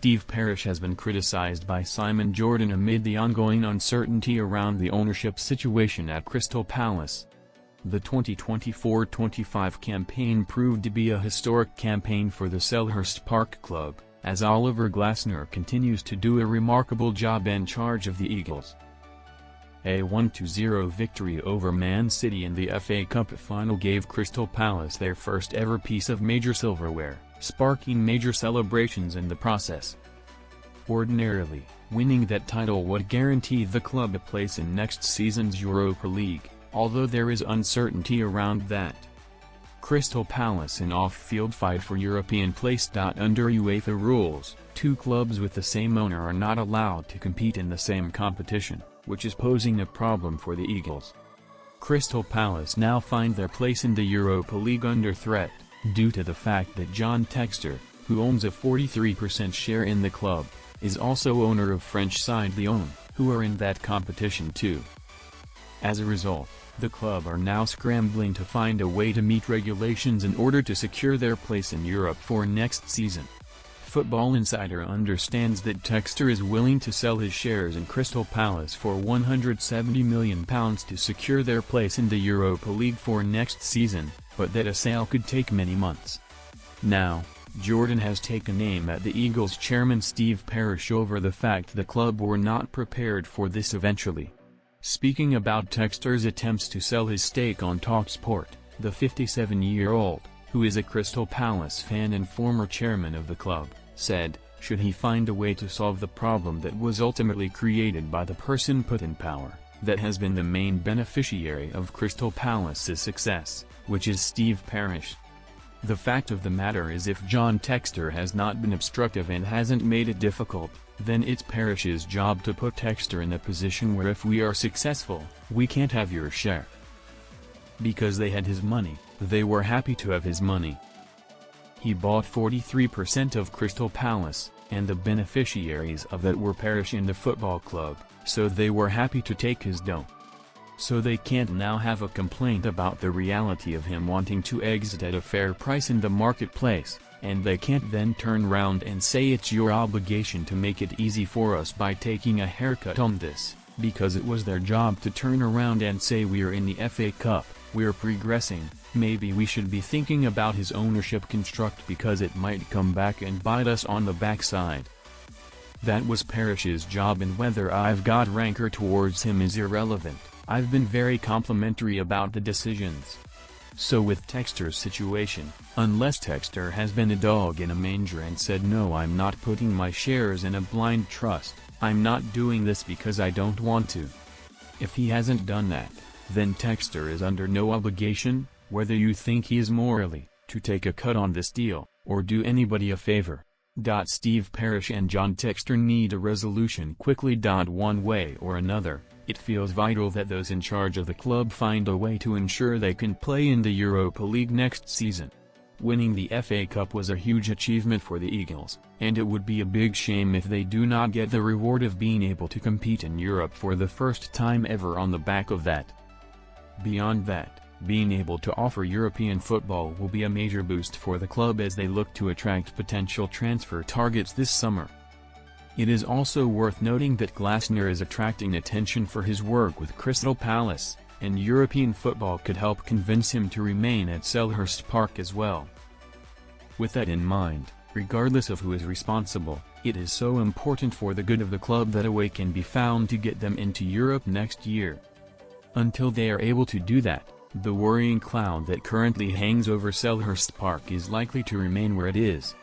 Steve Parish has been criticized by Simon Jordan amid the ongoing uncertainty around the ownership situation at Crystal Palace. The 2024-25 campaign proved to be a historic campaign for the Selhurst Park club, as Oliver Glasner continues to do a remarkable job in charge of the Eagles. A 1-0 victory over Man City in the FA Cup final gave Crystal Palace their first ever piece of major silverware, sparking major celebrations in the process. Ordinarily, winning that title would guarantee the club a place in next season's Europa League, although there is uncertainty around that. Crystal Palace in off-field fight for European place. Under UEFA rules, two clubs with the same owner are not allowed to compete in the same competition, which is posing a problem for the Eagles. Crystal Palace now find their place in the Europa League under threat, due to the fact that John Textor, who owns a 43% share in the club, is also owner of French side Lyon, who are in that competition too. As a result, the club are now scrambling to find a way to meet regulations in order to secure their place in Europe for next season. Football Insider understands that Textor is willing to sell his shares in Crystal Palace for £170 million to secure their place in the Europa League for next season, but that a sale could take many months. Now, Jordan has taken aim at the Eagles chairman Steve Parish over the fact the club were not prepared for this eventually. Speaking about Textor's attempts to sell his stake on TalkSport, the 57-year-old, who is a Crystal Palace fan and former chairman of the club, said, should he find a way to solve the problem that was ultimately created by the person put in power, that has been the main beneficiary of Crystal Palace's success, which is Steve Parish. The fact of the matter is, if John Textor has not been obstructive and hasn't made it difficult, then it's Parish's job to put Textor in a position where if we are successful, we can't have your share. Because they had his money, they were happy to have his money. He bought 43% of Crystal Palace, and the beneficiaries of that were Parish and the football club, so they were happy to take his dough. So they can't now have a complaint about the reality of him wanting to exit at a fair price in the marketplace, and they can't then turn round and say it's your obligation to make it easy for us by taking a haircut on this, because it was their job to turn around and say we're in the FA Cup, we're progressing, maybe we should be thinking about his ownership construct because it might come back and bite us on the backside. That was Parish's job, and whether I've got rancor towards him is irrelevant. I've been very complimentary about the decisions. So with Textor's situation, unless Textor has been a dog in a manger and said no, I'm not putting my shares in a blind trust, I'm not doing this because I don't want to. If he hasn't done that, then Textor is under no obligation, whether you think he is morally, to take a cut on this deal, or do anybody a favor. Steve Parish and John Textor need a resolution quickly. One way or another, it feels vital that those in charge of the club find a way to ensure they can play in the Europa League next season. Winning the FA Cup was a huge achievement for the Eagles, and it would be a big shame if they do not get the reward of being able to compete in Europe for the first time ever on the back of that. Beyond that, being able to offer European football will be a major boost for the club as they look to attract potential transfer targets this summer. It is also worth noting that Glasner is attracting attention for his work with Crystal Palace, and European football could help convince him to remain at Selhurst Park as well. With that in mind, regardless of who is responsible, it is so important for the good of the club that a way can be found to get them into Europe next year. Until they are able to do that, the worrying cloud that currently hangs over Selhurst Park is likely to remain where it is.